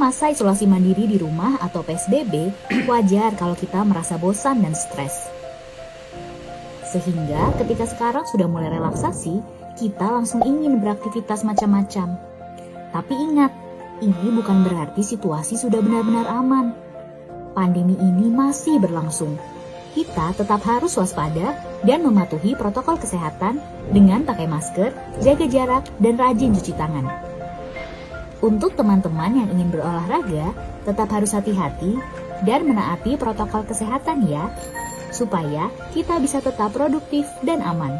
masa isolasi mandiri di rumah atau PSBB, wajar kalau kita merasa bosan dan stres. Sehingga ketika sekarang sudah mulai relaksasi, kita langsung ingin beraktivitas macam-macam. Tapi ingat, ini bukan berarti situasi sudah benar-benar aman. Pandemi ini masih berlangsung. Kita tetap harus waspada dan mematuhi protokol kesehatan dengan pakai masker, jaga jarak, dan rajin cuci tangan. Untuk teman-teman yang ingin berolahraga, tetap harus hati-hati dan menaati protokol kesehatan ya, supaya kita bisa tetap produktif dan aman.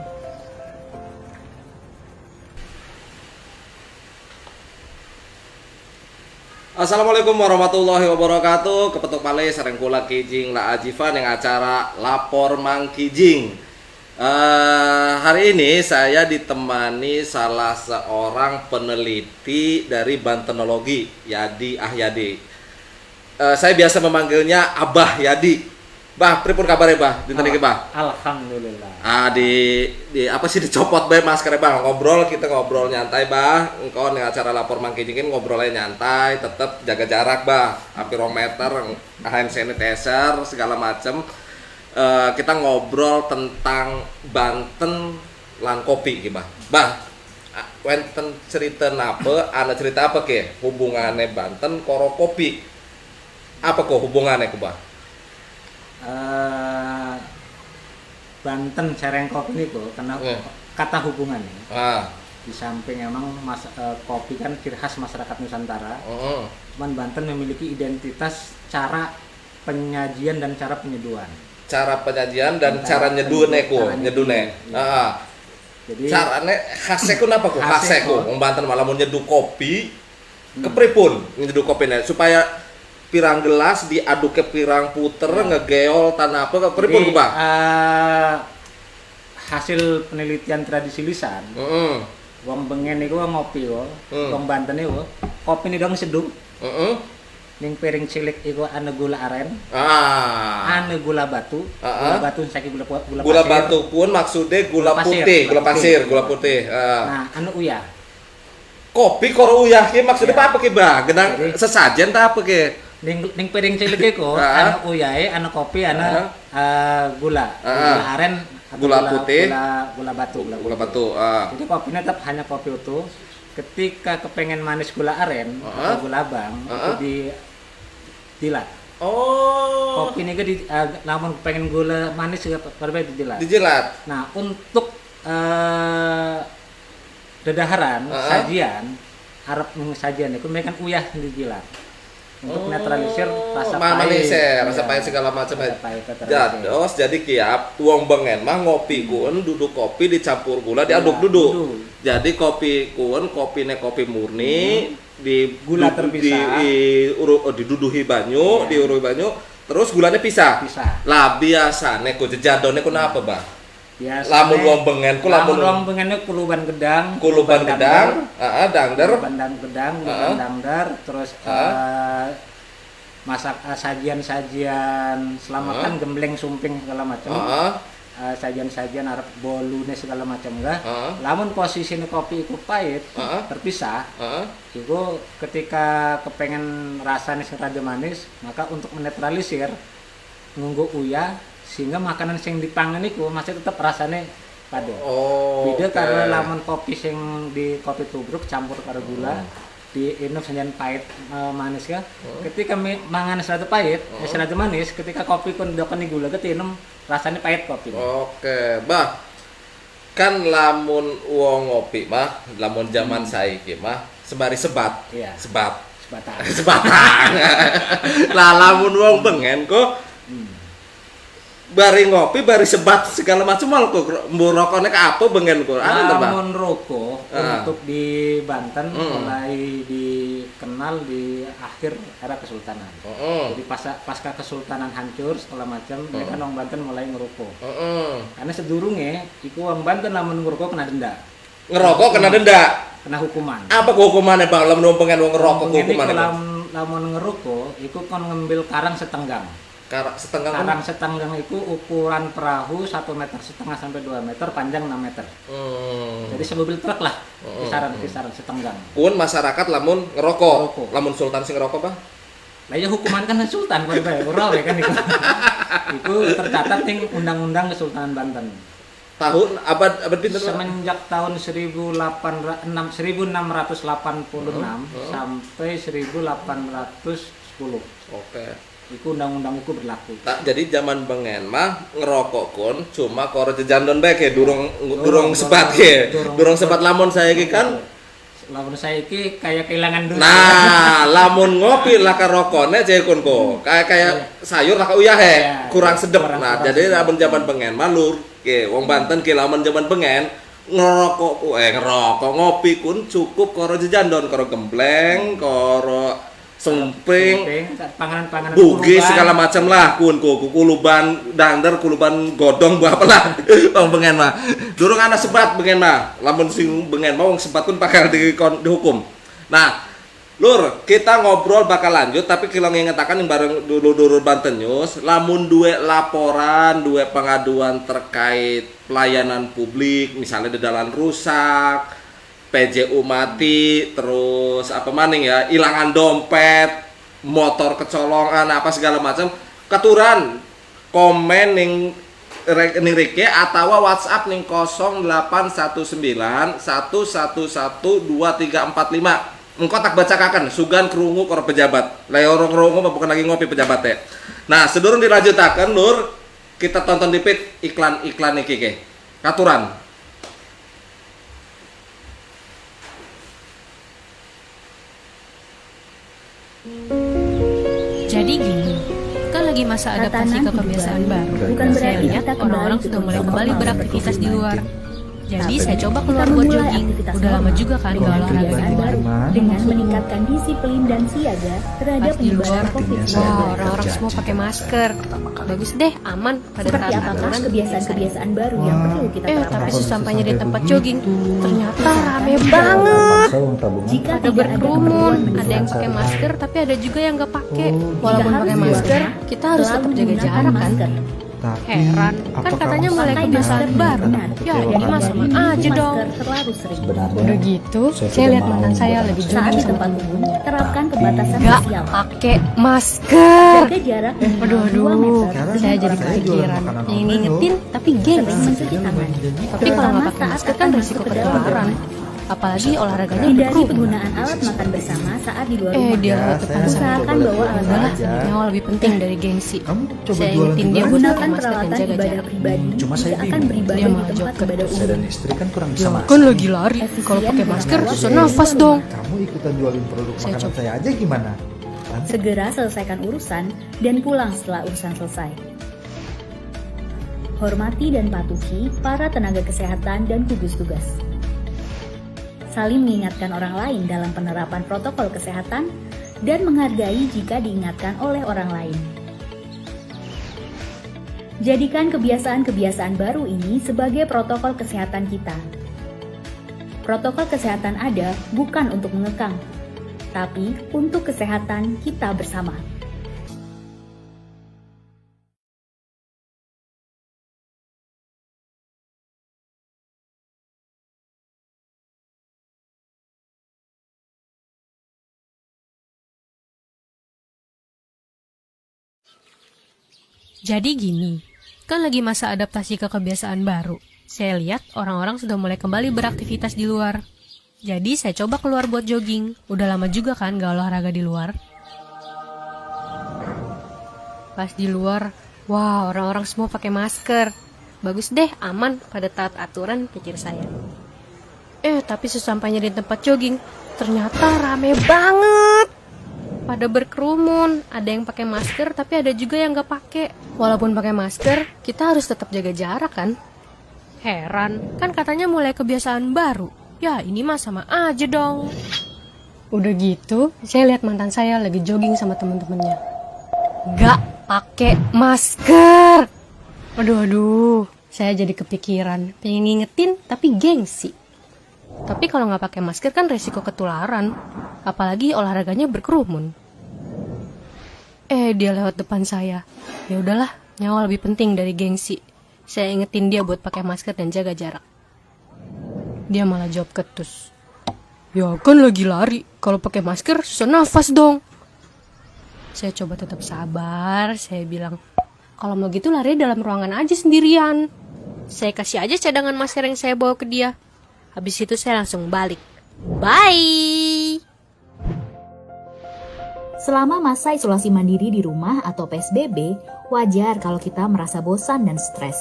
Assalamualaikum warahmatullahi wabarakatuh. Kepetuk malih sareng kula Kijing La Ajivan yang acara Lapor Mang Kijing. Hari ini saya ditemani salah seorang peneliti dari Bantenologi, Yadi Ahyadi. Saya biasa memanggilnya Abah Yadi. Bah, pripun kabare Bah? Dinten iki Bah? Alhamdulillah. Di apa sih dicopot bae masker Bah, kita ngobrol nyantai Bah. Engkau ning acara Lapor Mang Kijing ngobrolnya nyantai, tetep jaga jarak Bah, hampir 2 meter, hand sanitizer segala macem. Kita ngobrol tentang Banten lan kopi iki Bah. Bah, wenten cerita apa, ana cerita apa ke hubungannya Banten karo kopi? Apa kok hubungannya ku Bah? Banten Cereng kopi niku karena kata hubungannya. Di samping emang kopi kan ciri khas masyarakat Nusantara. Cuman Banten memiliki identitas cara penyajian dan cara penyeduhan. Cara penyajian dan cara nyedune ku, nyedune. Heeh. Jadi carane khasnya ku napa ku? Khasnya ku wong Banten malah mun nyeduh kopi kepripun nyeduh kopine supaya pirang gelas diaduk ke pirang puter ngegeol tanah apa kepripun ku Bang? Hasil penelitian tradisi lisan. Wong Bengen niku ngopi kok. Wong Banten niku kopi ni dong seduh. Ning piring cilik iku ana gula aren. Ana gula batu. Gula batu saiki gula pasir. Gula batu pun maksudnya gula putih, gula pasir, gula putih. Nah, anu uyah. Kopi karo uyah ki maksudnya apa ki, Bang? Genang sesajen ta apa ki? Ning piring cilik iku ana uyahe, ana kopi, ana gula. Gula aren, gula putih, gula batu. Jadi kopinya tetap hanya kopi utuh. Ketika kepengen manis gula aren atau gula abang itu didilat. Kopi ini namun pengen gula manis juga berbeda didilat. Nah, untuk dedaharan sajian Arab sajian itu mereka uyah didilat untuk netralisir rasa pahit, rasa pahit segala macam. Jados jadi kiap wong Bengen mah ngopi kun duduk kopi dicampur gula diaduk duduk. Jadi kopi kun kopine kopi murni di gula terpisah diduduhi banyu, diurui banyu terus gulanya pisah. Lah biasane ku jejadone ku napa, Bang? Lamun wong Bengen ku lamun wong Bengen ku kuluban gedang, dangder, dangder, terus masak sajian-sajian selamatan gembleng sumping segala macam. Sajian-sajian arep bolune segala macam enggak. Lamun posisine kopi iku pahit, terpisah. Iku ketika kepengen rasane sing rada manis, maka untuk menetralisir nganggo uyah sehingga makanan sing dipangan iku masih tetap rasane padha. Beda karo lamun kopi sing di kopi tubruk campur karo gula, diinum sanjan pahit manis ka. Ketika mangan serada pahit, serada manis, ketika kopi kon dokani gula ketinum rasane pahit kopi. Bah. Kan lamun wong ngopi mah, lamun zaman saiki mah sembari sebat. Sebatang. Lah lamun wong Bengen kok bari ngopi, bari sebat segala macam mal kok rokoknya ke apa Bengen kok? Lamun rokok untuk di Banten mulai dikenal di akhir era Kesultanan. Jadi pasca Kesultanan hancur segala macam, mereka orang Banten mulai ngerokok. Karena sedurunge iku wong Banten lamun ngerokok kena denda. Ngerokok kena denda? Kena hukuman. Apa hukumannya Bang? Lamun Bengen wong ngerokok hukumannya? Lamun ngerokok iku kon ngambil karang setenggang. Setenggang Karang setenggang itu ukuran perahu 1,5 meter sampai 2 meter, panjang 6 meter. Jadi semobil truk lah, kisaran setenggang. Kun masyarakat lamun ngerokok. Lamun sultan sing ngerokok, Bang. Lah ya hukuman kan sultan pada ya kan itu. Itu tercatat ning Undang-Undang Kesultanan Banten. Tahun abad pinten? Semenjak tahun 1686 sampai 1810. Oke. Iku undang-undang itu berlaku. Jadi zaman bengen mah ngerokok kun cuma koro jejandon bae ke durung sebat ke. Durung sebat lamun saiki kan. Lamun saiki kayak kehilangan duit. Nah, lamun ngopi lah ka rokone cek kun ko. Kayak sayur lah ka uyah he. Kurang sedep. Nah, jadi lamun zaman bengen mah lur ke wong Banten ke lamun zaman bengen ngerokok ngopi kun cukup koro jejandon, koro gembleng, koro sumping, panganan bugi segala macam lah kuluban dander, kuluban godong apa lah wong bengen mah durung ana sebat bengen mah lamun sing bengen mah wong sebat pun bakal dihukum. Nah lur, kita ngobrol bakal lanjut tapi kita ngingetakan yang bareng dulur Banten News lamun duwe laporan, duwe pengaduan terkait pelayanan publik misalnya dalan rusak, PJU mati, terus apa maning ya, ilangan dompet, motor kecolongan, apa segala macam, keturan komen ning rike atau WhatsApp ning 0819 111 2345. Engko tak bacakan sugan krungu karo pejabat. Lah orang krungu bukan lagi ngopi pejabat ya. Nah, sedurung dilanjutaken lur, kita tonton dipit iklan-iklan iki ke. Katuran. Jadi gini, kan lagi masa adaptasi ke kebiasaan baru. Saya lihat orang-orang sudah mulai kembali beraktivitas di luar. Jadi saya coba keluar buat jogging. Udah lama juga kan gak olahraga di luar. Dengan meningkatkan disiplin dan siaga terhadap Pas di luar, penyebaran COVID-19. wah orang-orang semua pakai masker. Bagus deh, aman pada Seperti saat apakah aturan. kebiasaan-kebiasaan baru yang perlu kita Tapi terapkan? sesampainya di tempat jogging, ternyata rame banget. Jika Ada tidak berkerumun, keperluan ada yang pakai masker, tapi ada juga yang nggak pakai. Walaupun Jika pakai harus masker, keluar, kita harus tetap selalu jaga menggunakan jarak kan. masker. Heran, kan katanya mulai Pakai kebiasaan masker baru. benar. Ya ini mah sama Hindari aja dong. masker terlalu sering. Udah gitu, saya lihat mantan saya lagi Saat jogging di sama tempat umum, terapkan pembatasan nggak sosial. pakai masker. Jaga jarak minimal Aduh, 2 meter. saya jadi kepikiran. Yang ngingetin tapi Sering gengsi. mencuci tangan. Tapi kalau nggak pakai Terutama masker saat kan akan risiko masuk ke dalam ketularan. ruangan. Apalagi olahraganya Hindari berkerumun. penggunaan alat makan bersama saat di luar rumah. Dia lewat depan saya. Usahakan bawa alat Udahlah, makan. nyawa lebih penting dari gengsi. Kamu coba Saya jualan ingetin juga. dia buat pakai Gunakan masker dan peralatan jaga ibadah jarak. pribadi Cuma saya jika akan bingung. beribadah Dia di malah tempat jawab ibadah Saya dan umum. istri kan kurang bisa masak. Kan lagi lari, kalau pakai masker susah nafas dong. Kamu ikutan jualin produk Saya makanan coba. saya aja gimana? Nanti Segera selesaikan urusan dan pulang setelah urusan selesai. Hormati dan patuhi para tenaga kesehatan dan gugus tugas. Saling mengingatkan orang lain dalam penerapan protokol kesehatan dan menghargai jika diingatkan oleh orang lain. Jadikan kebiasaan-kebiasaan baru ini sebagai protokol kesehatan kita. Protokol kesehatan ada bukan untuk mengekang, tapi untuk kesehatan kita bersama. Jadi gini, kan lagi masa adaptasi ke kebiasaan baru. Saya lihat orang-orang sudah mulai kembali beraktivitas di luar. Jadi saya coba keluar buat jogging. Udah lama juga kan gak olahraga di luar. Pas di luar, wah orang-orang semua pakai masker. Bagus deh, aman pada taat aturan, pikir saya. Tapi sesampainya di tempat jogging, ternyata rame banget. Pada berkerumun, ada yang pakai masker tapi ada juga yang nggak pakai. Walaupun pakai masker, kita harus tetap jaga jarak kan. Heran, kan katanya mulai kebiasaan baru. Ya ini mah sama aja dong. Udah gitu, saya lihat mantan saya lagi jogging sama temen-temennya. Nggak pakai masker. Aduh, saya jadi kepikiran. Pengen ngingetin tapi gengsi. Tapi kalau nggak pakai masker kan resiko ketularan. Apalagi olahraganya berkerumun. Dia lewat depan saya. Ya udahlah, nyawa lebih penting dari gengsi. Saya ingetin dia buat pakai masker dan jaga jarak. Dia malah jawab ketus. Ya kan lagi lari, kalau pakai masker susah nafas dong. Saya coba tetap sabar, saya bilang, kalau mau gitu lari dalam ruangan aja sendirian. Saya kasih aja cadangan masker yang saya bawa ke dia. Habis itu saya langsung balik. Bye! Selama masa isolasi mandiri di rumah atau PSBB, wajar kalau kita merasa bosan dan stres.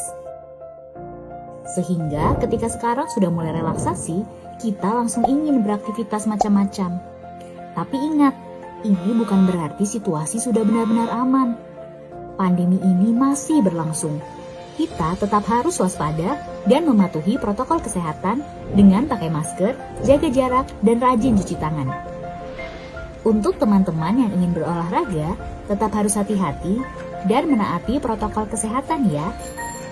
Sehingga ketika sekarang sudah mulai relaksasi, kita langsung ingin beraktivitas macam-macam. Tapi ingat, ini bukan berarti situasi sudah benar-benar aman. Pandemi ini masih berlangsung. Kita tetap harus waspada dan mematuhi protokol kesehatan dengan pakai masker, jaga jarak, dan rajin cuci tangan. Untuk teman-teman yang ingin berolahraga, tetap harus hati-hati dan menaati protokol kesehatan ya,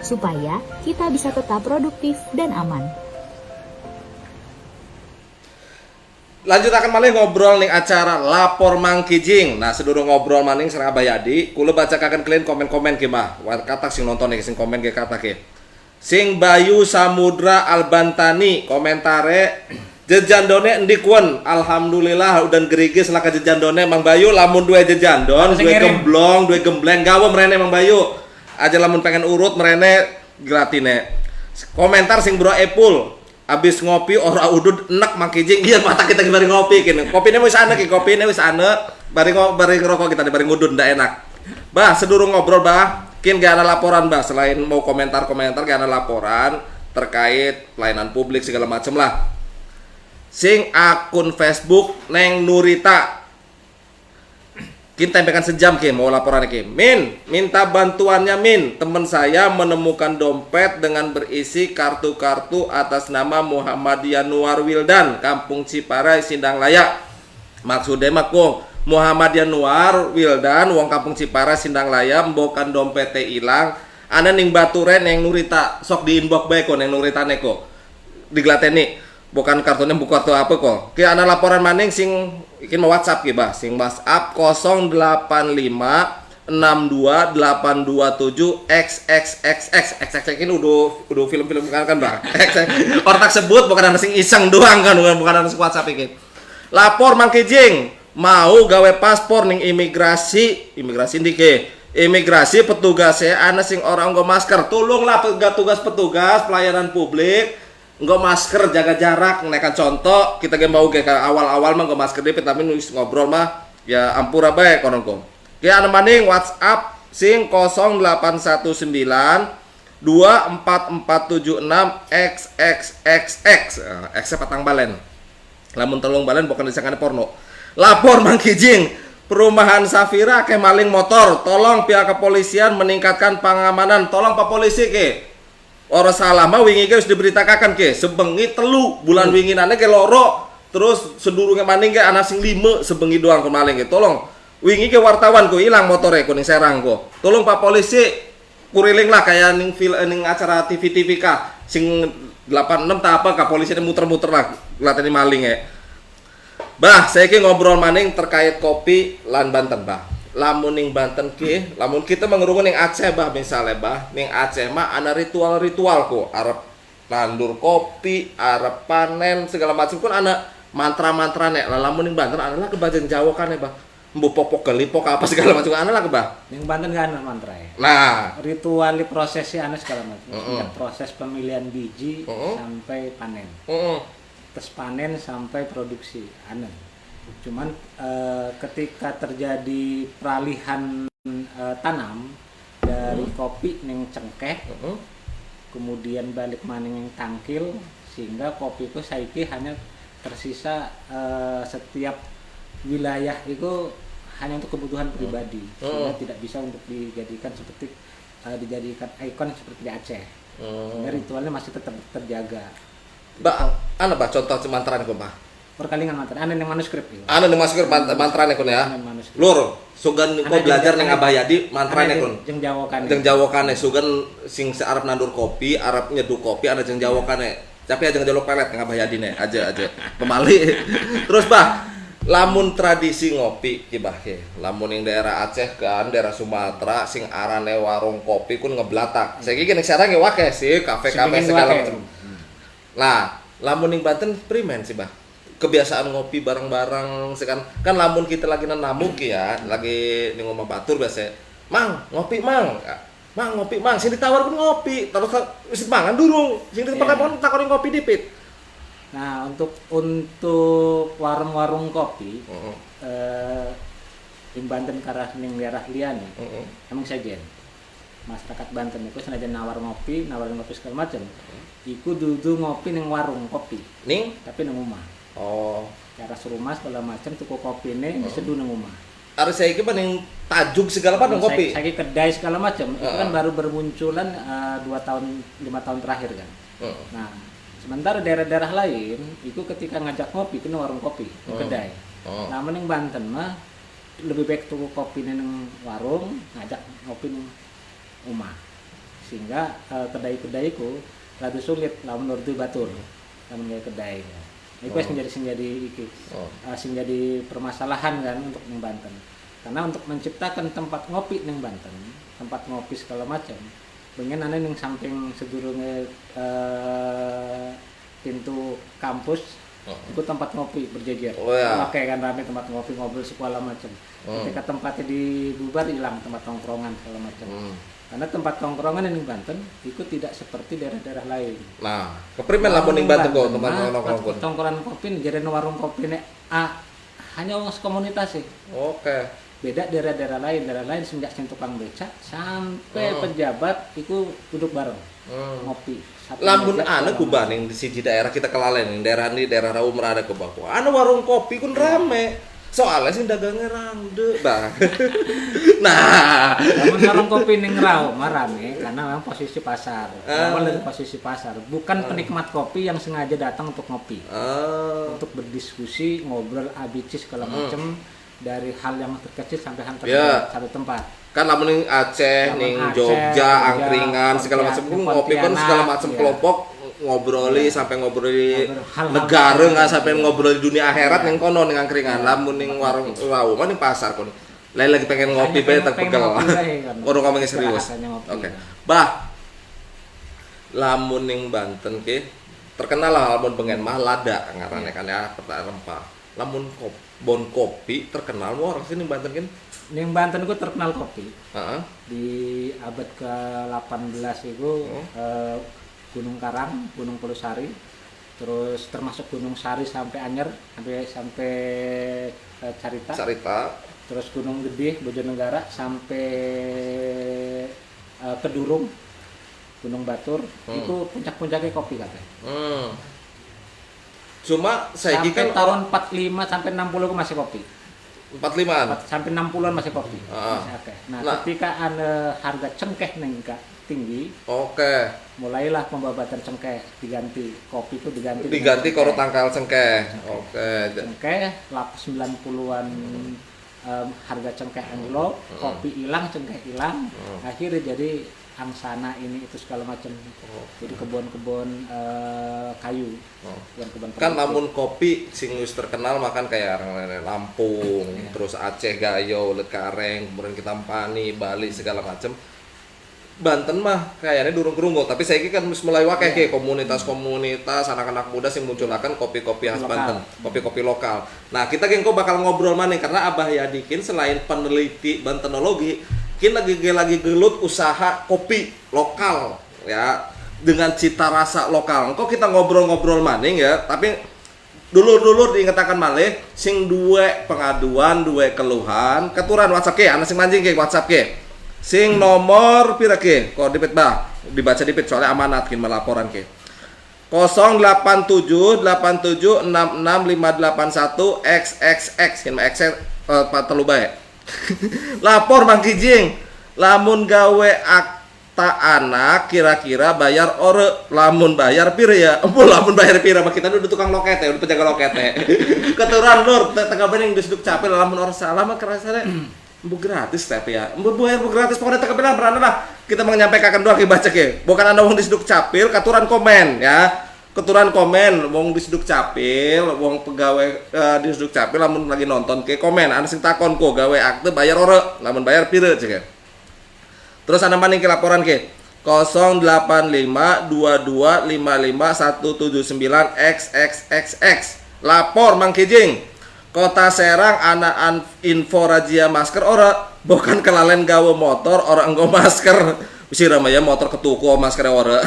supaya kita bisa tetap produktif dan aman. Lanjut akan maling ngobrol nih acara lapor Mang Kijing. Nah, sedurung ngobrol maning sareng Abah Yadi, kula bacakan kalian komen-komen ki mah. Kata sing nonton nih sing komen ge kata ki. Sing Bayu Samudra Albantani komentare jejandone endikun. Alhamdulillah udan gerigis lah ka jejandone Mang Bayu lamun dua jejandon, dua gemblong, dua gembleng gawe merene Mang Bayu. Aja lamun pengen urut merene gratine. Komentar sing Bro Epul. Abis ngopi ora udud enak Mang Kijing. Iya mata kita bari ngopi kini. Kopine wis ana ki, kopine wis ana. Bari ngerokok kita bari ngudud ndak enak. Bah, sedurung ngobrol bah, kin gak ada laporan bah selain mau komentar-komentar gak ada laporan terkait pelayanan publik segala macem lah. Sing akun Facebook Neng Nurita. Kita tempekan sejam ki mau laporan ki. Min, minta bantuannya Min. Teman saya menemukan dompet dengan berisi kartu-kartu atas nama Muhammad Yanuar Wildan, Kampung Ciparai, Sindang Laya. Maksudnya mah kong Muhammad Yanuar Wildan, wong Kampung Ciparai, Sindang Laya, mbokan dompetnya hilang. Ana ning baturen yang Nurita, sok di inbox bae kok neng Nurita neko. Diglateni. Bukan kartunya buku kartu apa kok. Ki ana laporan maning sing ikin mau WhatsApp ki bah, sing WhatsApp 085 62827 XXXX ini udah film-film kan bah. Orang tersebut bukan anak sing iseng doang kan, bukan anak sing WhatsApp iki. Lapor Mang Kijing, mau gawe paspor ning imigrasi ndike. Imigrasi petugasnya ana sing orang nggo masker. Tolonglah tugas-petugas pelayanan publik nggak masker, jaga jarak, menaikkan contoh kita mau ke awal-awal mah nggak masker deh, tapi nulis ngobrol mah ya ampura bae konon kong. Kita ada maning WhatsApp sing 0819 24476 XXXX X patang balen. Lamun telung balen bukan disangkane porno. Lapor Mang Kijing, perumahan Safira ke maling motor. Tolong pihak kepolisian meningkatkan pengamanan. Tolong Pak Polisi ke. Orang salah mah wingi ke harus diberitakan ke sebengi telu bulan winginane ke loro terus sedurunge maning ke anak sing 5 sebengi doang ke maling ke tolong wingi ke wartawan ku hilang motore ku ning Serang ku tolong Pak Polisi kuriling lah kayak ning acara TV kah sing 86 ta apa ka polisi muter-muter lah lateni maling ya. Bah saya ki ngobrol maning terkait kopi lan Banten bah. Lamun ning Banten ki, lamun kita mengerungu ning Aceh bah misalnya bah, ning Aceh mah ana ritual-ritual ku, arep nandur kopi, arep panen segala macam pun ana mantra-mantrane. Lah lamun ning Banten ana lah kebajan Jawa kan ya bah. Mbu popok gelipok apa segala macam ana lah ke bah. Ning Banten kan ana mantra ya. Nah, ritual prosesi ana segala macam. Proses pemilihan biji sampai panen. Terus panen sampai produksi ana. Cuman ketika terjadi peralihan tanam dari kopi ning cengkeh, kemudian balik maning yang tangkil, sehingga kopi itu saiki hanya tersisa setiap wilayah itu hanya untuk kebutuhan pribadi, sehingga tidak bisa untuk dijadikan ikon seperti di Aceh. Ritualnya masih tetap terjaga. Ana contoh mantrane ku bah. Perkalingan mantra, ana ning manuskrip itu. Ana ning manuskrip mantrane kun ya. Lur, sugan kok belajar ning Abah Yadi mantrane kun. Jeung jawokane. Jeung jawokane sugan sing arep nandur kopi, arep nyeduh kopi ana jeung jawokane. Tapi aja ngedelok pelet ning Abah Yadi ne, aja. Pemali. Terus bah, lamun tradisi ngopi kibah ke lamun yang daerah Aceh kan daerah Sumatera sing arane warung kopi kun ngeblatak saiki kene sekarang ge wake sih kafe-kafe segala macam nah lamun yang Banten primen sih bah kebiasaan ngopi bareng-bareng kan lamun kita lagi namu ki ya lagi ning omah batur biasa mang ngopi mang ngopi mang sing ditawar pun ngopi terus wis mangan durung sing ditakon takoni ngopi dipit. Nah, untuk warung-warung kopi, di Banten karena ning daerah liane, emang saja masyarakat Banten itu senajan nawarin ngopi segala macam. Iku dudu ngopi ning warung kopi. Ning? Tapi ning omah. Oh. Cara serumah segala macam tuku kopi ini diseduh ning omah. Harus saya iki ning tajuk segala apa ning kopi. Saya kedai segala macam. Itu kan baru bermunculan 5 tahun terakhir kan. Nah, sementara daerah-daerah lain itu ketika ngajak ngopi kena warung kopi, kedai. Nah, mending Banten mah lebih baik tuku kopi neng warung, ngajak ngopi neng rumah. Sehingga kedai-kedai ku rada sulit lamun ordu batur. Lamun gaya kedai. Iku wis menjadi permasalahan kan untuk neng Banten. Karena untuk menciptakan tempat ngopi neng Banten, tempat ngopi segala macam pengen aneh yang samping sedurunge pintu kampus itu tempat ngopi berjejer. Pakai kan rame tempat ngopi ngobrol segala macam. Ketika tempatnya dibubar hilang tempat tongkrongan segala macam. Karena tempat tongkrongan yang di Banten itu tidak seperti daerah-daerah lain. Nah, keprimen lamun ning Banten kok tempat nongkrong. Tongkrongan kopi jadi warung kopi hanya orang komunitas sih. Oke. Beda daerah-daerah lain semenjak tukang beca sampai pejabat itu duduk bareng ngopi. Lamun anu kubaning di siji daerah kita kelalen daerah Raum rada ke bawah. Anu warung kopi kun rame. Soalnya sih dagangnya rande, Bang. Nah, lamun warung kopi ning Raum rame karena memang posisi pasar. Awal dari posisi pasar, bukan penikmat kopi yang sengaja datang untuk ngopi. Untuk berdiskusi, ngobrol abicis segala macam. Dari hal yang terkecil sampai hal terkecil satu tempat. Kan lamun ning Aceh, ning Jogja, angkringan segala macam ngopi kan segala macam kelompok ngobroli sampai ngobroli negara nggak sampai ngobroli dunia akhirat ning kono ning angkringan. Lamun ning warung Raum ning pasar kono. Lain lagi pengen ngopi bae terpegel. Orang ngomongnya serius. Oke. Bah. Lamun ning Banten ke terkenal lah lamun bengen mah lada ngaranne kan ya rempah. Lamun bon kopi terkenal mau orang sini Banten kan? Ning Banten itu terkenal kopi. Di abad ke-18 itu Gunung Karang, Gunung Pulusari, terus termasuk Gunung Sari sampai Anyer, sampai Carita. Terus Gunung Gede, Bojonegara sampai Kedurung, Gunung Batur, itu puncak-puncaknya kopi katanya. Cuma saya kan tahun 45 sampai 60 masih kopi. 45-an sampai 60-an masih kopi. Masih akeh. Nah, ketika harga cengkeh tinggi, mulailah pembabatan cengkeh diganti. Kopi itu diganti karo tangkal cengkeh. Cengkeh 90-an harga cengkeh anjlok, kopi hilang, cengkeh hilang. Akhirnya jadi angsana ini itu segala macam. Jadi kebun-kebun kayu. Kebun kan lamun kopi sing wis terkenal makan kayak Lampung, terus Aceh Gayo, Lekareng, kemudian kita Tampani, Bali segala macam. Banten mah kayaknya durung kerungu, tapi saya kan mulai wakai komunitas-komunitas anak-anak muda sing munculakan kopi-kopi khas Banten, kopi-kopi lokal. Nah, kita kok bakal ngobrol mana karena Abah Yadikin selain peneliti Bantenologi kita lagi gelut usaha kopi lokal ya dengan cita rasa lokal. Kok kita ngobrol-ngobrol maning ya, tapi dulur-dulur diingatakan malih sing duwe pengaduan, duwe keluhan, keturan WhatsApp ke, ana sing manjing ke WhatsApp ke. Sing nomor pira ke? Kok dipit bah, dibaca dipit soalnya amanat kin melaporan ke. 08787665881 XXX kin X telu bae. Lapor Mang Kijing, lamun gawe akta anak kira-kira bayar ore, lamun bayar pira ya? Lamun bayar pira mah kita udah tukang loket ya, udah penjaga loket ya. Keturunan lur, tengah bening disduk capil lamun orang salah mah kerasane bu gratis tapi ya. Bu bayar bu gratis pokoknya tengah benar berana lah. Kita menyampaikan doang baca ke. Bukan Anda wong disduk capil, katuran komen ya. keturunan komen wong di Suduk Capil, wong pegawai di Suduk Capil lamun lagi nonton ke komen ana sing takon ko gawe akte bayar ora, lamun bayar pire cek. Terus ana maning ke laporan ke 08522555179XXXX lapor Mang Kijing. Kota Serang ana info razia masker ora, bukan kelalen gawe motor ora enggo masker. Sira mah ya motor ketuku masker ora.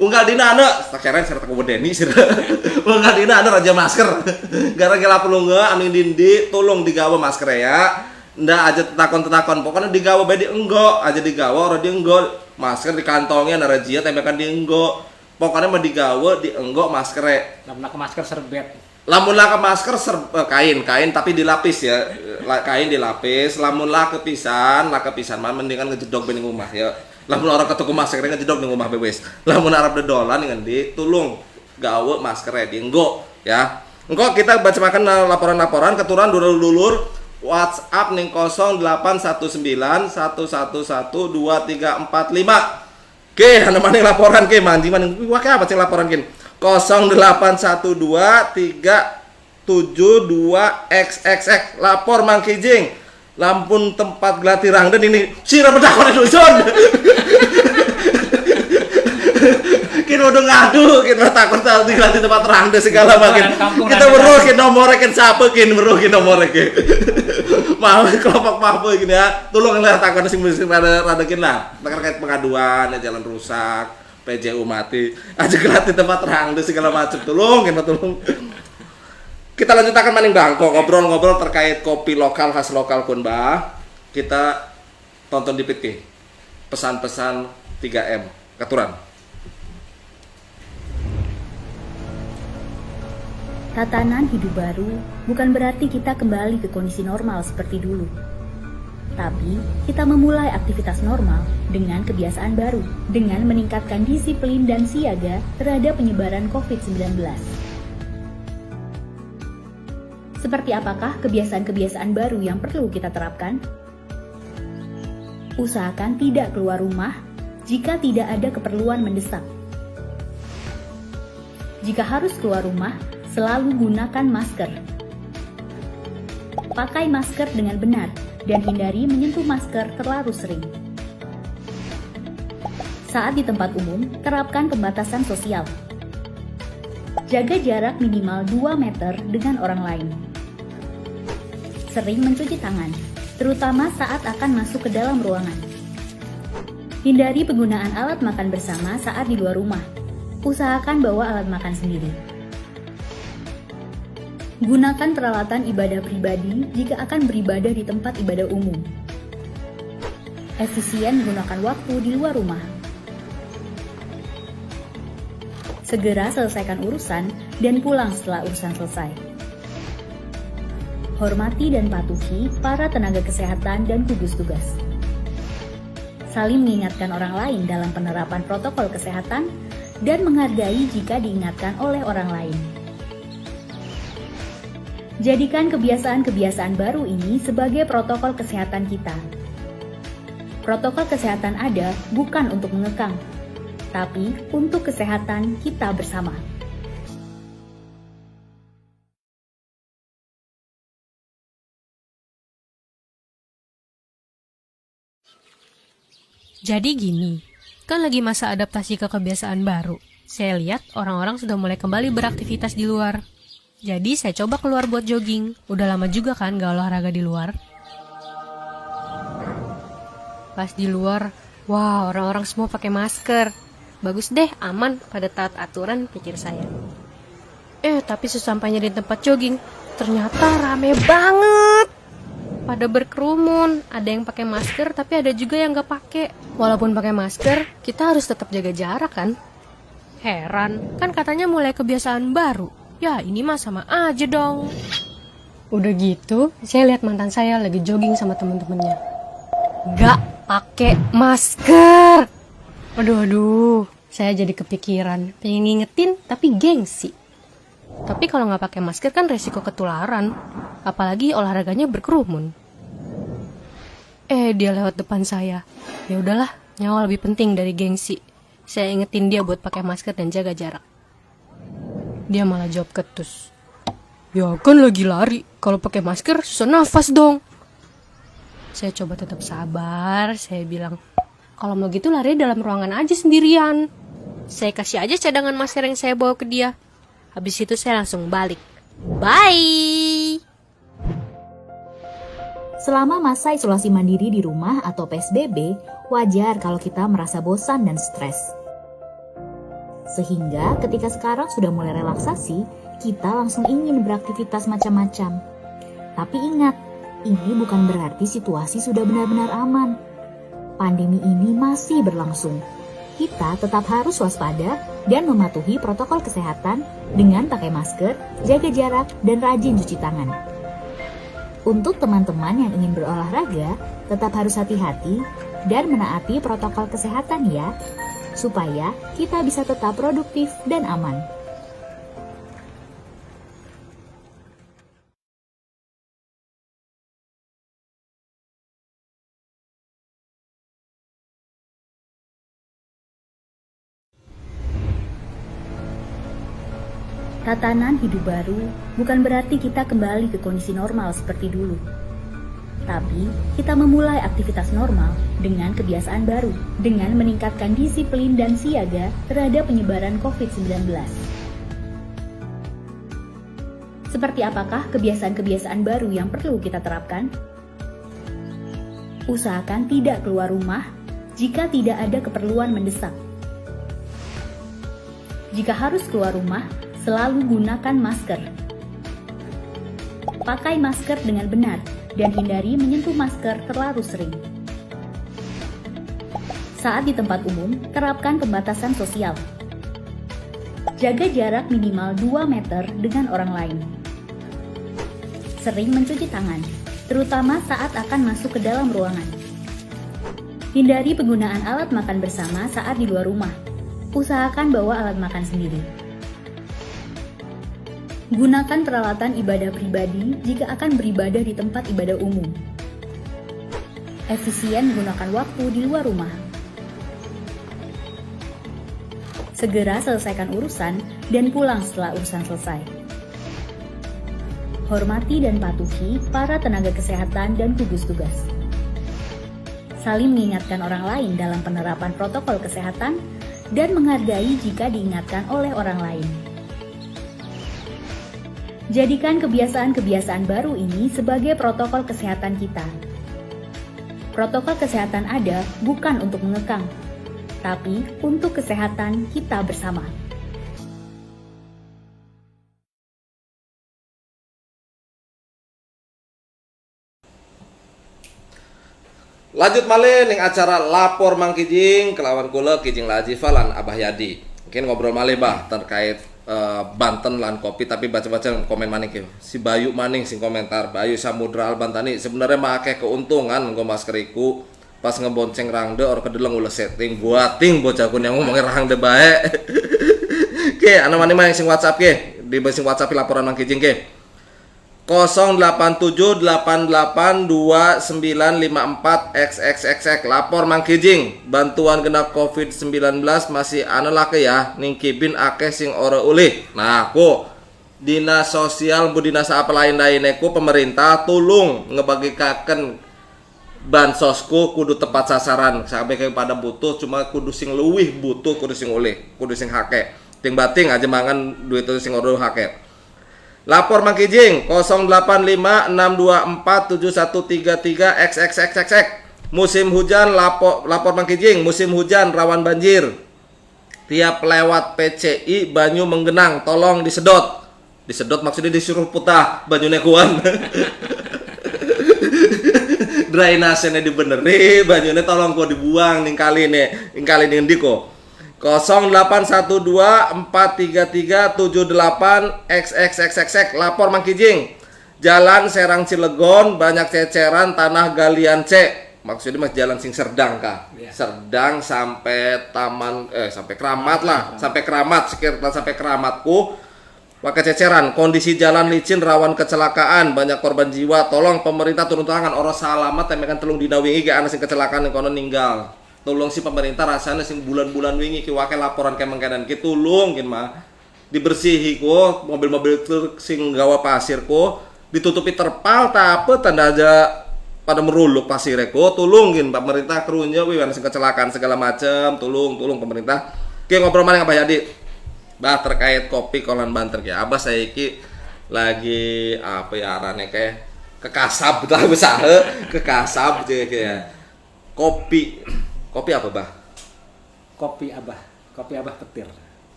Unggal dina ana sakeran sarta kubedeni sira. Unggal dina ana raja masker. Gara-gara pelungga anu dindi tolong digawe masker ya. Ndak aja tetakon-tetakon, pokoknya digawe bae di enggo, aja digawe ora di enggo. Masker di kantongnya ana razia tempekan di enggo. Pokoknya mah digawe di enggo maskere. Lamun ke masker serbet. Lamun lah ke masker kain tapi dilapis ya. Kain dilapis, lamun lah kepisan mah mendingan ngejedog bening rumah ya. Lamun orang ketuku masker ngejedog ning rumah wis. Lamun arep dedolan ngan di tulung gawe masker di enggo ya. Engko kita baca makan laporan-laporan keturunan dulur-dulur WhatsApp ning 0819111235. Oke, ana maning laporan ke manjing maning wah apa sing laporan kin? 0812372XXX lapor Mang Kijing. Lampun tempat glati rangden ini sira bedakon dusun. Kita udah ngadu, kita takut di tempat rangden segala makin. Kita merukin nomornya kan siapa kin merukin nomornya kin. Mau kelompok apa gini ya. Tolong lah takut sing rada kin lah. Terkait pengaduan ya jalan rusak, PJU mati, aja gratis tempat rangden segala macam. Tolong. Kita lanjutkan maning bangko ngobrol-ngobrol terkait kopi lokal khas lokal kun Mbah. Kita tonton di PT. Pesan-pesan 3M. Katuran. Tatanan hidup baru bukan berarti kita kembali ke kondisi normal seperti dulu. Tapi, kita memulai aktivitas normal dengan kebiasaan baru, dengan meningkatkan disiplin dan siaga terhadap penyebaran COVID-19. Seperti apakah kebiasaan-kebiasaan baru yang perlu kita terapkan? Usahakan tidak keluar rumah jika tidak ada keperluan mendesak. Jika harus keluar rumah, selalu gunakan masker. Pakai masker dengan benar dan hindari menyentuh masker terlalu sering. Saat di tempat umum, terapkan pembatasan sosial. Jaga jarak minimal 2 meter dengan orang lain. Sering mencuci tangan, terutama saat akan masuk ke dalam ruangan. Hindari penggunaan alat makan bersama saat di luar rumah. Usahakan bawa alat makan sendiri. Gunakan peralatan ibadah pribadi jika akan beribadah di tempat ibadah umum. Efisien menggunakan waktu di luar rumah. Segera selesaikan urusan dan pulang setelah urusan selesai. Hormati dan patuhi para tenaga kesehatan dan gugus tugas. Saling mengingatkan orang lain dalam penerapan protokol kesehatan dan menghargai jika diingatkan oleh orang lain. Jadikan kebiasaan-kebiasaan baru ini sebagai protokol kesehatan kita. Protokol kesehatan ada bukan untuk mengekang, tapi untuk kesehatan kita bersama. Jadi gini, kan lagi masa adaptasi ke kebiasaan baru. Saya lihat orang-orang sudah mulai kembali beraktivitas di luar. Jadi saya coba keluar buat jogging. Udah lama juga kan gak olahraga di luar. Pas di luar, wah orang-orang semua pakai masker. Bagus deh, aman, pada taat aturan, pikir saya. Tapi sesampainya di tempat jogging, ternyata rame banget. Pada berkerumun, ada yang pakai masker tapi ada juga yang gak pakai. Walaupun pakai masker, kita harus tetap jaga jarak kan? Heran, kan katanya mulai kebiasaan baru. Ya ini mah sama aja dong. Udah gitu, saya lihat mantan saya lagi jogging sama temen-temennya. Gak pakai masker. Aduh, saya jadi kepikiran, pengen ngingetin tapi gengsi. Tapi kalau nggak pakai masker kan resiko ketularan, apalagi olahraganya berkerumun. Dia lewat depan saya. Ya udahlah, nyawa lebih penting dari gengsi. Saya ingetin dia buat pakai masker dan jaga jarak. Dia malah jawab ketus. Ya kan lagi lari, kalau pakai masker susah nafas dong. Saya coba tetap sabar, saya bilang, kalau mau gitu lari dalam ruangan aja sendirian. Saya kasih aja cadangan masker yang saya bawa ke dia. Habis itu saya langsung balik. Bye! Selama masa isolasi mandiri di rumah atau PSBB, wajar kalau kita merasa bosan dan stres. Sehingga ketika sekarang sudah mulai relaksasi, kita langsung ingin beraktivitas macam-macam. Tapi ingat, ini bukan berarti situasi sudah benar-benar aman. Pandemi ini masih berlangsung. Kita tetap harus waspada dan mematuhi protokol kesehatan dengan pakai masker, jaga jarak, dan rajin cuci tangan. Untuk teman-teman yang ingin berolahraga, tetap harus hati-hati dan menaati protokol kesehatan ya, supaya kita bisa tetap produktif dan aman. Tatanan hidup baru bukan berarti kita kembali ke kondisi normal seperti dulu. Tapi, kita memulai aktivitas normal dengan kebiasaan baru, dengan meningkatkan disiplin dan siaga terhadap penyebaran COVID-19. Seperti apakah kebiasaan-kebiasaan baru yang perlu kita terapkan? Usahakan tidak keluar rumah jika tidak ada keperluan mendesak. Jika harus keluar rumah, selalu gunakan masker. Pakai masker dengan benar dan hindari menyentuh masker terlalu sering. Saat di tempat umum, terapkan pembatasan sosial. Jaga jarak minimal 2 meter dengan orang lain. Sering mencuci tangan, terutama saat akan masuk ke dalam ruangan. Hindari penggunaan alat makan bersama saat di luar rumah. Usahakan bawa alat makan sendiri. Gunakan peralatan ibadah pribadi jika akan beribadah di tempat ibadah umum. Efisien menggunakan waktu di luar rumah. Segera selesaikan urusan dan pulang setelah urusan selesai. Hormati dan patuhi para tenaga kesehatan dan gugus tugas. Saling mengingatkan orang lain dalam penerapan protokol kesehatan dan menghargai jika diingatkan oleh orang lain. Jadikan kebiasaan-kebiasaan baru ini sebagai protokol kesehatan kita. Protokol kesehatan ada bukan untuk mengekang, tapi untuk kesehatan kita bersama. Lanjut malih ning acara lapor Mang Kijing kelawan kula Kijing Lajifa lan Abah Yadi. Mungkin ngobrol malih bah terkait Banten lan kopi, tapi baca-baca komen maning ki. Si Bayu maning sing komentar, Bayu Samudra Albantani sebenarnya mah akeh keuntungan nggo maskeriku pas ngebonceng rangde or kedeleng ulah setting buating bocah kun yang ngomongin rangde bae. Oke, ana mani mah yang sing WhatsApp ki, di sing WhatsApp laporan Mang Kijing ki. 087882954XXXX lapor Mang Kijing bantuan kena COVID-19 masih ana lake ya ning kibin akeh sing ora ulih. Nah ku dinas sosial bu dinas apa lain-lainnya ku pemerintah tulung ngebagikaken bansosku kudu tepat sasaran sampai kayak pada butuh cuma kudu sing luwih butuh kudu sing ulih kudu sing hake ting bating aja mangan duit itu sing ora hake. Lapor Mang Kijing 0856247133XXXXX. Musim hujan lapor Mang Kijing, musim hujan rawan banjir. Tiap lewat PCI banyu menggenang, tolong disedot. Disedot maksudnya disuruh putah banyune kuan. Drainasenya dibeneri, banyune tolong kok dibuang ning kali ngendi kok. 0812433788XXXXX lapor Mang Kijing. Jalan Serang Cilegon banyak ceceran tanah galian C. Maksudnya mas jalan sing Serdang kah? Yeah. Serdang sampai taman sampai Keramat lah, sampai Keramat sekitar sampai Keramatku. Pakai ceceran, kondisi jalan licin rawan kecelakaan, banyak korban jiwa. Tolong pemerintah turun tangan orang salamat temekan telung dina wingi ge ana sing kecelakaan yang kono ninggal. Tolong si pemerintah rasanya sing bulan-bulan wingi ki wake laporan ke mengkedan ki tulung kin mah dibersihi ku mobil-mobil truk sing gawa pasir ku ditutupi terpal tapi tanda aja pada meruluk pasirnya ku tulungin pemerintah krunya wih sing kecelakaan segala macam tolong pemerintah. Ki ngobrol mana Abah Yadi bah terkait kopi Kolan Banten ya Abah saya iki lagi apa ya arane kayak kekasab betul besar kekasab aja kayak kopi apa Bah? Kopi Abah Petir.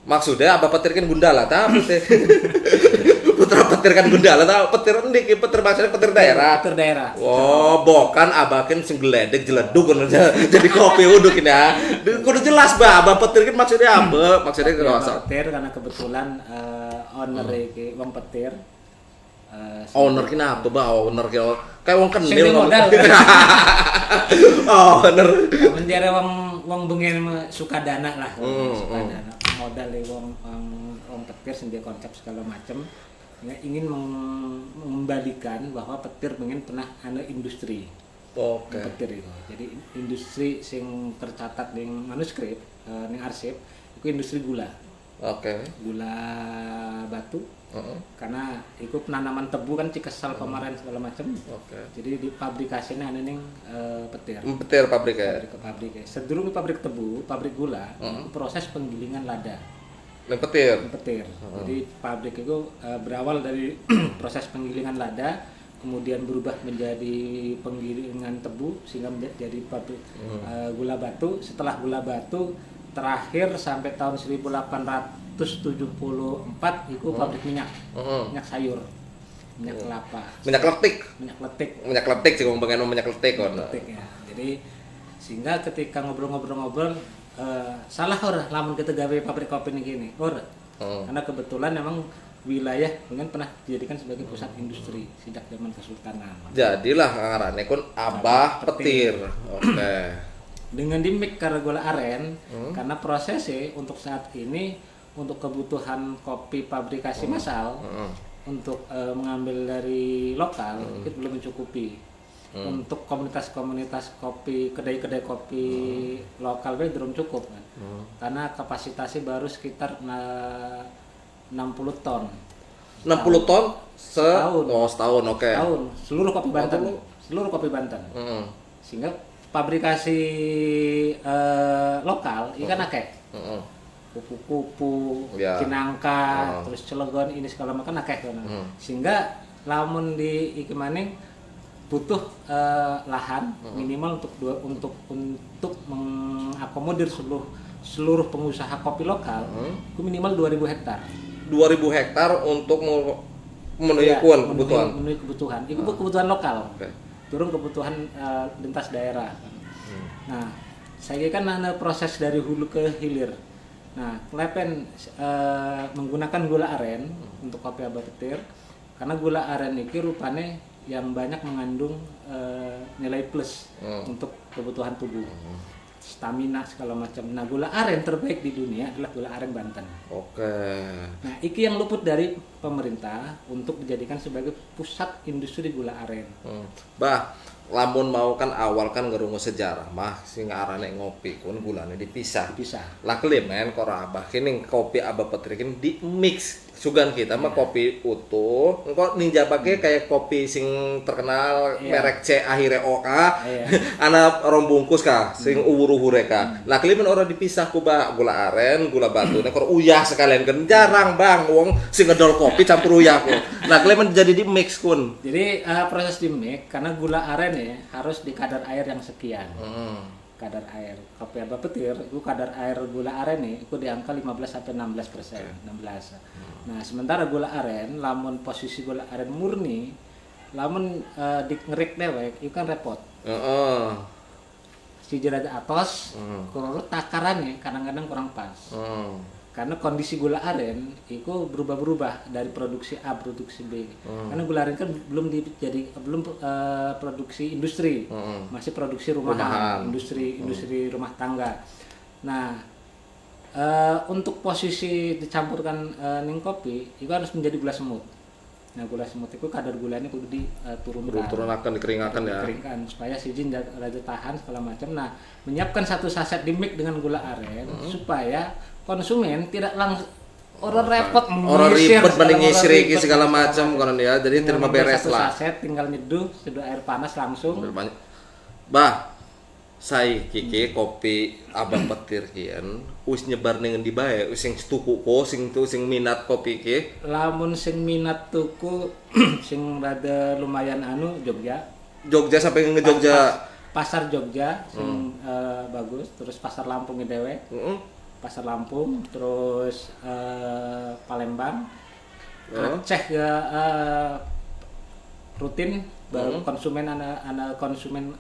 Maksudnya Abah Petir kan Gundala tapi putra Petir kan Gundala tahu Petir endi ki Petir maksudnya Petir daerah. Petir daerah. Oh, bukan Abah kan sing geledek jeleduk kan jadi kopi uduk ini ya. Kudu jelas Bah, Abah Petir kan maksudnya apa? Maksudnya Abah kawasan. Petir karena kebetulan owner iki wong Petir. Owner kenapa Bah? Owner kayak wong Sing kendil modal. Owner. Menjare wong bengen suka dana lah. Suka dana. Modal wong Petir sendiri konsep segala macam. Ingin mengembalikan bahwa Petir pengen pernah ada industri. Oke. Petir itu. Jadi industri sing tercatat di manuskrip, di arsip, itu industri gula. Oke. Gula batu. Karena itu penanaman tebu kan Cikesal kemarin segala macam. Oke. Jadi di pabrikasinya ada ning Petir. Petir pabriknya. Pabrik. Sedurung pabrik tebu, pabrik gula, proses penggilingan lada. Petir. Petir. Jadi pabrik itu berawal dari proses penggilingan lada, kemudian berubah menjadi penggilingan tebu sehingga menjadi pabrik gula batu. Setelah gula batu terakhir sampai tahun 1874 itu pabrik minyak. Minyak sayur. Minyak kelapa. Minyak letik. Minyak letik sih ngomong minyak letik kon. Ya. Jadi sehingga ketika ngobrol-ngobrol salah ora lamun kita gawe pabrik kopi ini gini ora karena kebetulan memang wilayah mungkin pernah dijadikan sebagai pusat industri sejak zaman Kesultanan. Jadilah ngarannya kun Abah Petir. Oke. Dengan dimik karena gula aren karena prosesnya untuk saat ini untuk kebutuhan kopi pabrikasi massal untuk mengambil dari lokal itu belum mencukupi. Untuk komunitas-komunitas kopi, kedai-kedai kopi lokal belum cukup kan. Karena kapasitasnya baru sekitar 60 ton. 60 ton Setahun. Setahun, oke. Tahun seluruh kopi Banten. Seluruh kopi Banten. Sehingga pabrikasi lokal ikan akeh. Kupu-kupu, kinangka, terus Cilegon ini segala macam akeh kan. Sehingga lamun di iki maning butuh lahan minimal untuk mengakomodir seluruh pengusaha kopi lokal itu minimal 2.000 hektar. 2.000 hektar untuk memenuhi kebutuhan. Memenuhi kebutuhan. Itu kebutuhan lokal. Turun kebutuhan lintas daerah. Nah, saya kan ada proses dari hulu ke hilir. Nah, Klepen menggunakan gula aren untuk kopi Abah Petir karena gula aren ini rupanya yang banyak mengandung nilai plus untuk kebutuhan tubuh, stamina segala macam. Nah, gula aren terbaik di dunia adalah gula aren Banten. Oke. Nah, iki yang luput dari pemerintah untuk dijadikan sebagai pusat industri gula aren. Bah, lamun mau kan awal kan ngerungu sejarah mah sing arane ngopi kun gulane dipisah. Lah klemen kok Abah kini kopi Abah Petir kini di mix. Sugan kita mah kopi utuh, engko ninja pakai kayak kopi sing terkenal merek C akhirnya OA, anak rong bungkus kah, sing uwur-uwure kah. Lah klimen ora dipisah ku gula aren, gula batu, nek uyah sekalian kan jarang bang, wong sing ngedol kopi campur uyah ku. Lah klimen jadi di mix kun. Jadi proses di mix karena gula aren ya harus di kadar air yang sekian. Kadar air kopi Abah Petir itu kadar air gula aren nih itu di angka 15-16%. 16. Nah, sementara gula aren lamun posisi gula aren murni lamun di ngerik dewek itu kan repot. Si derajat atas kurang takarannya kadang-kadang kurang pas. Karena kondisi gula aren itu berubah-berubah dari produksi A produksi B. Karena gula aren kan belum produksi industri, masih produksi rumahan. industri rumah tangga. Nah, untuk posisi dicampurkan ning kopi itu harus menjadi gula semut. Nah, gula semut itu kadar gulanya kudu diturunkan, dikeringkan ya. Dikeringkan supaya si jin raja tahan segala macam. Nah, menyiapkan satu saset di mix dengan gula aren supaya konsumen tidak langsung orang repot Orang ribet mending segala ngisi ribet, segala macam kan ya. Jadi Tinggal terima ngambil beres satu lah. saset, tinggal nyeduh, seduh air panas langsung. Banyak. Bah, saya kiki kopi abang petir kian, us nyebar ning endi bae, us sing tuku ko, sing minat kopi ki. Lamun sing minat tuku sing rada lumayan anu Jogja. Jogja sampai nge Jogja. Pasar Jogja sing bagus, terus pasar Lampung dewe. Pasar Lampung, terus Palembang. Aceh ya rutin baru konsumen ana konsumen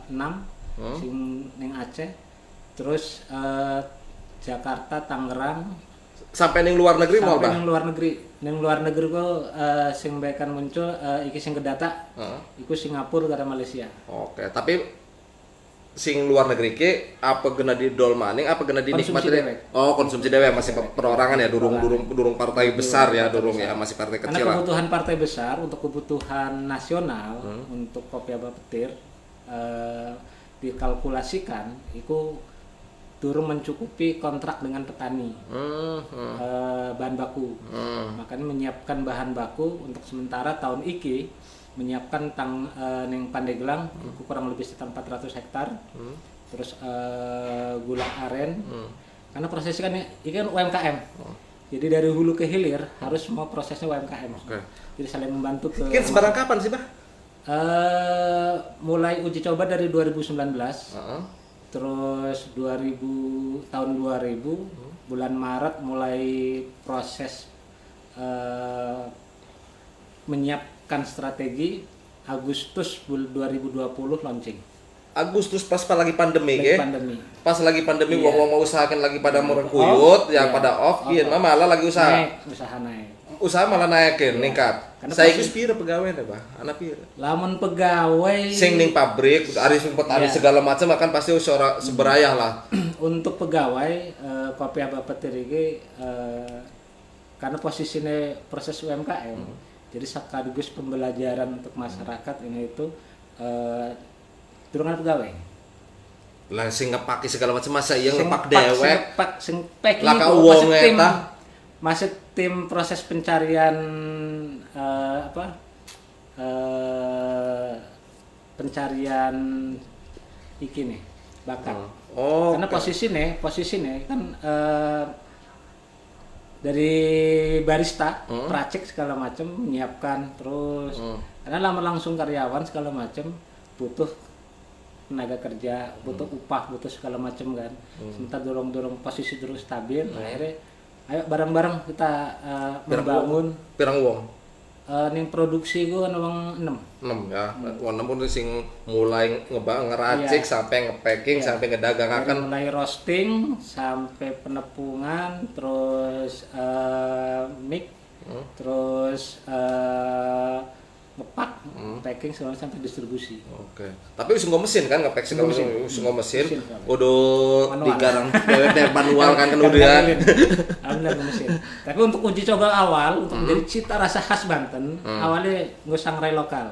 6 sing ning Aceh. Terus Jakarta, Tangerang, Sampai ning luar negeri mau sampai bah? ning luar negeri kok sing bekan muncul iki sing kedata iku Singapura karo Malaysia. Oke, tapi sing luar negeri ki apa kena didol maning apa kena dinikmati Konsumsi dewek. Oh, konsumsi dewek masih perorangan ya, durung partai besar ya, durung ya, masih partai Karena kecil lah. kebutuhan partai besar untuk kebutuhan nasional untuk kopi abah petir dikalkulasikan itu durung mencukupi kontrak dengan petani bahan baku. Makanya menyiapkan bahan baku untuk sementara tahun iki menyiapkan ning Pandeglang kurang lebih sekitar 400 hektar. Terus gula aren. Karena prosesnya kan ini kan UMKM. Jadi dari hulu ke hilir harus semua prosesnya UMKM. Oke. Jadi saling membantu ke Mungkin sebarang kapan sih, Bah? mulai uji coba dari 2019. Terus tahun 2000 bulan Maret mulai proses menyiapkan strategi. Agustus 2020 launching. Agustus pas lagi pandemi Lagi ya. pandemi. Pas lagi pandemi Iya. wong mau usahakan lagi pada merengkuyut, Off, yang iya. pada off, kian Off. malah lagi usaha. Usaha naik. Usaha malah naikin, Iya. ningkat. Karena Saya posisi- itu pira pegawai nih, Bah? Anak pira? Lamun pegawai Sing ning pabrik, ari sing petani Iya. segala macam akan pasti usara seberayah lah. untuk pegawai kopi abah petir ini karena posisinya proses UMKM jadi sekaligus pembelajaran untuk masyarakat ini itu turungan pegawai Lah sing ngepaki segala macam masa iya Sing ngepak pak- dewek. sing packing Laka itu uang masih tim eta. masih tim proses pencarian pencarian iki nih bakat. Oh. Karena posisinya kan dari barista, peracik segala macam menyiapkan terus. Karena lama langsung karyawan segala macam butuh tenaga kerja, butuh upah, butuh segala macam kan. Sementara dorong posisi terus stabil, akhirnya ayo bareng-bareng kita membangun pirang wong. ning produksi gua kan uang 6. 6 ya. Wong 6 pun sing mulai ngeracik Iya. sampai ngepacking Iya. sampai ngedagang Dari akan mulai roasting sampai penepungan terus mix terus ngepak packing segala sampai distribusi. Oke. Tapi wis nggo mesin kan ngepack segala Mesin. wis nggo mesin. Mesin, Pak. Kudu Manual. digarang dewek manual kan kemudian. Alhamdulillah mesin. Tapi untuk uji coba awal untuk menjadi cita rasa khas Banten, awalnya nggak sangrai lokal.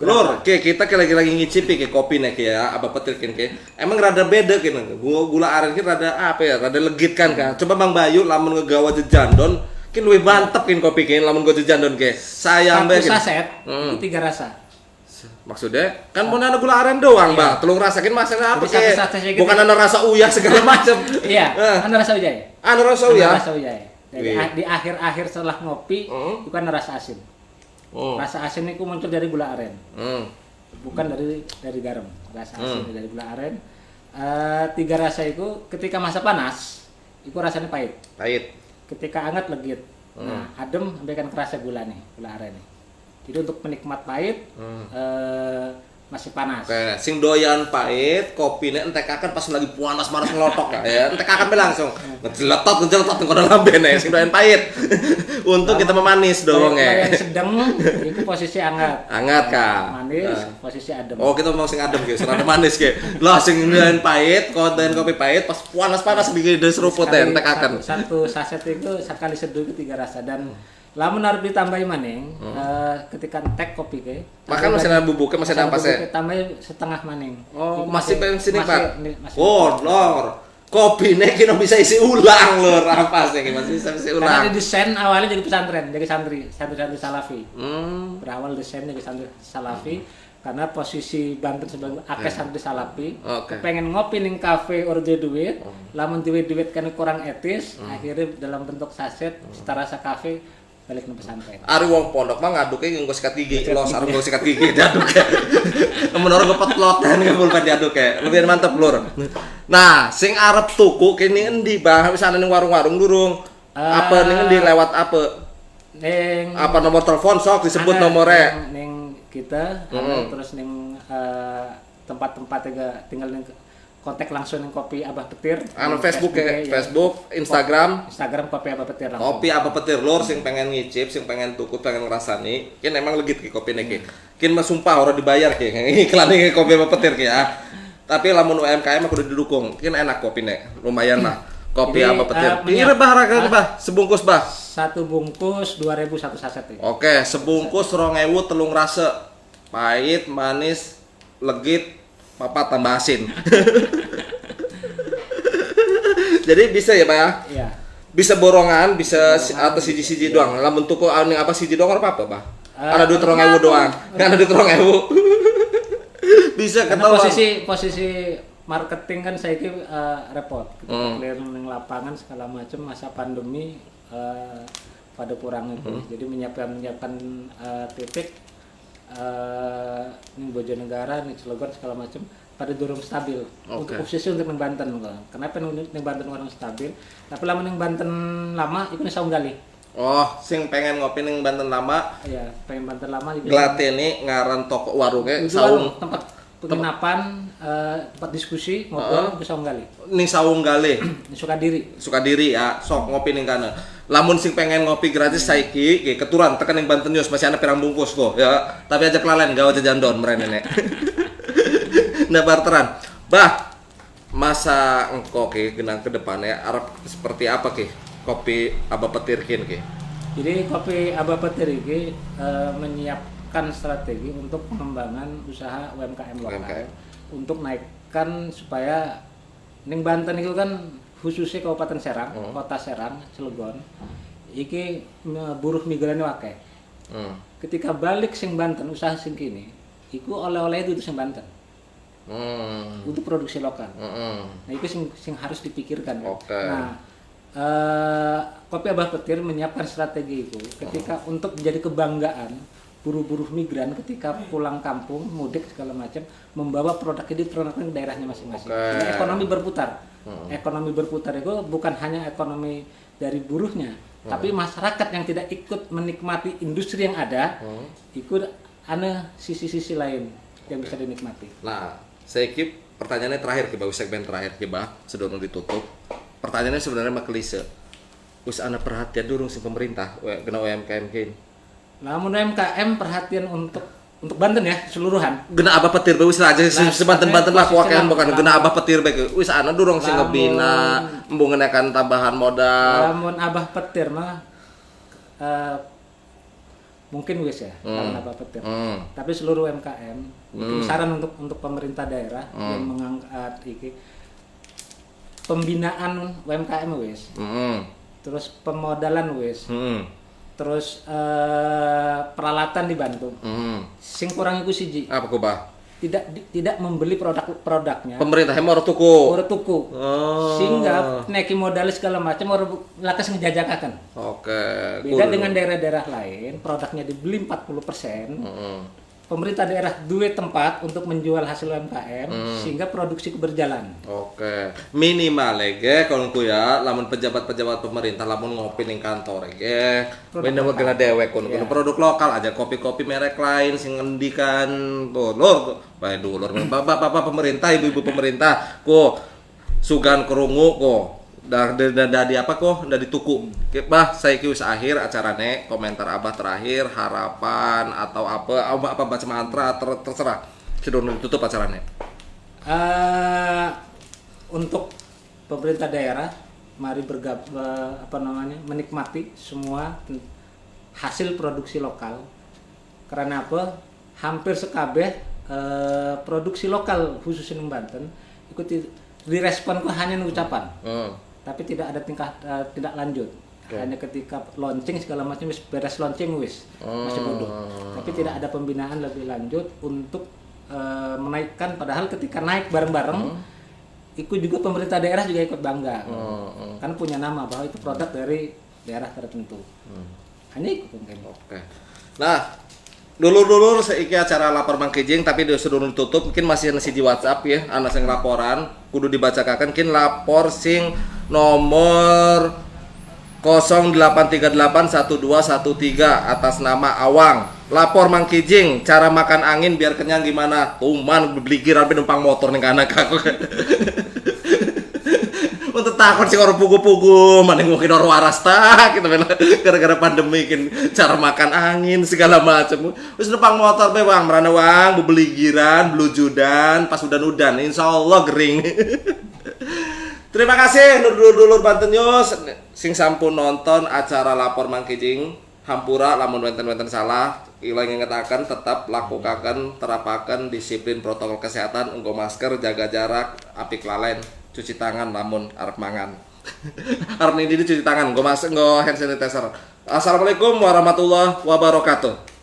Lur, kita lagi ngicipi ke kopi nih ya, abah petir ke. Emang rada beda kan, gula aren ki rada apa ya, rada legit kan. Coba Bang Bayu lamun ngegawa jejandon, kin luwih mantep kin kopi kin lamun go jejandon ke. Sayang Satu kin. saset itu 3 rasa. Maksudnya kan mau nana gula aren doang, Iya. Bang. Telung rasakin masanya apa Jadi ke? satu saset gitu. Bukan ana rasa uyah segala macam. Iya, anda rasa ujai. Ana rasa Anda uyah. rasa ujai. Jadi Iya. di akhir-akhir setelah ngopi, itu kan rasa asin. Rasa asin itu muncul dari gula aren. Bukan dari garam. Rasa asin dari gula aren. 3 rasa itu ketika masa panas, itu rasanya pahit. Pahit. Ketika hangat legit. Nah, adem sampai kan kerasa gula nih, gula aren nih. Jadi untuk penikmat pahit masih panas. Oke, sing doyan pahit, kopine entekakan pas lagi panas maras ngelotok ya. Entekakan be langsung. Ngejeletot ngono lambene sing doyan pahit. Untuk kita memanis dong Kalau ya. yang sedang itu posisi hangat. Hangat Kak. Manis, posisi adem. Oh, kita mau sing adem gitu, serada manis ge. Lah sing doyan pahit, kok doyan kopi pahit pas panas-panas bikin seruput Sekali- entekakan. Satu saset itu sekali seduh itu 3 rasa dan lamun harus ditambahi maning ketika entek kopi ke. Makan masih ada bubuknya, masih ada apa sih? Tambahin setengah maning. Oh, Itu masih pengen sini, masih- Pak. masih- Oh, lor. kopi nih kita bisa isi ulang lur, apa sih masih bisa isi Karena ulang. desain awalnya jadi pesantren, jadi santri salafi. Berawal desain jadi santri salafi karena posisi Banten sebagai akeh santri salafi. Oke. Pengen ngopi ning kafe orde duit, lamun duit kan kurang etis, akhirnya dalam bentuk saset setara sa kafe balik ke pesantren. Ari wong pondok mah ngaduke nggo sikat gigi, los arep nggo sikat gigi diaduke. Menurut gue petlotan ke pulpen diaduke. Lebih mantep lur. Nah, sing arep tuku kene endi, Bang? Wis ana ning warung-warung durung. Apa ning endi lewat apa? Ning Apa nomor telepon sok disebut ana nomornya? ning kita, ana terus ning tempat-tempat juga tinggal ning kontak langsung ning kopi Abah Petir. Anu Ning Facebook ya, ya. Facebook, Instagram. Instagram kopi Abah Petir langsung. Kopi apa petir lur sing pengen ngicip, sing pengen tuku, pengen ngrasani. Kin emang legit ki kopi ki. Kin mah sumpah ora dibayar ki. Iklan iki kopi apa petir ki ya. Tapi lamun UMKM aku udah didukung. Kin enak kopi nek. Lumayan lah. Kopi Ini, apa petir. minyak. Pira bah harganya bah? Sebungkus bah. Satu bungkus 2.000 satu saset ya. Oke, sebungkus 2.000 telung rase. Pahit, manis, legit, papat tambah asin. Jadi bisa ya, Pak ya? Iya. Bisa borongan, bisa Borongan, atau siji-siji bisa. doang. Lamun tuku anu apa siji doang apa, Pak? Eh, Ada duit 2.000 doang. Kan ada duit 2.000. Bisa Karena ketahuan. posisi marketing kan saya kira repot. Kita keliling lapangan segala macam masa pandemi pada kurang itu. Jadi menyiapkan titik ning Bojonegara, ning Cilegon segala macam pada durung stabil. Untuk khususnya untuk ning Banten kok. Kenapa ning Banten orang stabil? Tapi lama ning Banten lama iku ning Saunggali. Oh, sing pengen ngopi ning Banten lama, Iya, pengen Banten lama iku. Glateni ngaran toko warungnya Itu Saung tempat penginapan, tempat diskusi, ngobrol ke Saunggali. ning Saung Gale. Di Sukadiri. Sukadiri ya, sok ngopi ning kana. Lamun sing pengen ngopi gratis saiki ge keturunan tekan ning Banten News masih ana pirang bungkus kok ya. Tapi aja kelalen gawe jajan don mrene nek. Nah barteran. Bah, masa engko ke genang ke depannya arep seperti apa ke kopi Abah Petir kin ke? Jadi kopi Abah Petir ini menyiapkan strategi untuk pengembangan usaha UMKM lokal. UMKM. Untuk naikkan supaya ning Banten itu kan khususnya Kabupaten Serang, Kota Serang, Cilegon. Iki buruh migran akeh. Ketika balik sing Banten usaha sing kini, iku oleh-oleh itu sing Banten. Untuk produksi lokal. Nah, itu sing harus dipikirkan. Oke. Nah, kopi Abah Petir menyiapkan strategi itu ketika untuk menjadi kebanggaan buruh-buruh migran ketika pulang kampung, mudik segala macam, membawa produk itu ke daerahnya masing-masing. Jadi ekonomi berputar. Ekonomi berputar itu bukan hanya ekonomi dari buruhnya, tapi masyarakat yang tidak ikut menikmati industri yang ada, ikut ada sisi-sisi lain yang bisa dinikmati. Nah, saya kip pertanyaannya terakhir ke segmen terakhir ke sebelum ditutup. Pertanyaannya sebenarnya mah klise. Wis ana perhatian durung si pemerintah kena UMKM kain. Namun UMKM perhatian untuk Banten ya keseluruhan. Gena Abah Petir wis aja sebanten-banten lah kuakean bukan gena Abah Petir bae. Wis ana durung sing ngebina embungenakan tambahan modal. Namun Abah Petir mah mungkin wis ya, karena Abah Petir. Tapi seluruh UMKM mungkin saran untuk pemerintah daerah yang mengangkat iki pembinaan UMKM wis. Terus pemodalan wis. Terus peralatan dibantu. Sing kurang iku siji. Apa ku bah? Tidak membeli produknya. Pemerintah mau tuku. Ora tuku. Sehingga neki modal segala macam ora lakas ngejajakaken. Oke. Beda dengan daerah-daerah lain, produknya dibeli 40%. Pemerintah daerah duit tempat untuk menjual hasil UMKM sehingga produksi berjalan. Oke. Minimal ge kalau ku ya lamun pejabat-pejabat pemerintah lamun ngopi ning kantor ge benda kena dewek kun produk lokal aja kopi-kopi merek lain sing ngendikan tuh lur bae dulur bapak-bapak pemerintah ibu-ibu pemerintah ku sugan kerungu ku dari apa kok dari tuku bah saya wis akhir acarane komentar Abah terakhir harapan atau apa baca mantra terserah sudah ditutup acaranya. Untuk pemerintah daerah mari menikmati semua hasil produksi lokal karena apa hampir sekabeh produksi lokal khususnya di Banten ikuti diresponku hanya ucapan, tapi tidak ada tidak lanjut. Hanya ketika launching segala macam beres launching masih bodoh. Tapi tidak ada pembinaan lebih lanjut untuk menaikkan. Padahal ketika naik bareng-bareng, ikut juga pemerintah daerah juga ikut bangga, kan punya nama bahwa itu produk dari daerah tertentu. Hanya ikut mungkin. Oke. Nah, dulur-dulur seiki acara lapor Mang Kijing tapi sebelum ditutup mungkin masih di WhatsApp ya, anak sing laporan kudu dibacakan kin lapor sing nomor 08381213 atas nama Awang. Lapor Mang Kijing, cara makan angin biar kenyang gimana? Tuman beli giran numpang motor ning anak aku. Untuk takut sih orang pugu-pugu, mana mungkin orang waras tak, gitu gara-gara pandemi kan cara makan angin segala macam. Terus numpang motor be bang, merana wang, beli giran, belujudan, pas udan-udan, insya Allah gering. Terima kasih dulur-dulur Banten News sing sampun nonton acara lapor Mang Kijing. Hampura lamun wenten-wenten salah, ilang ingetaken tetap lakukan terapaken disiplin protokol kesehatan, nggo masker, jaga jarak, apik lalen, cuci tangan lamun arep mangan. Arep ini cuci tangan, nggo hand sanitizer. Assalamualaikum warahmatullahi wabarakatuh.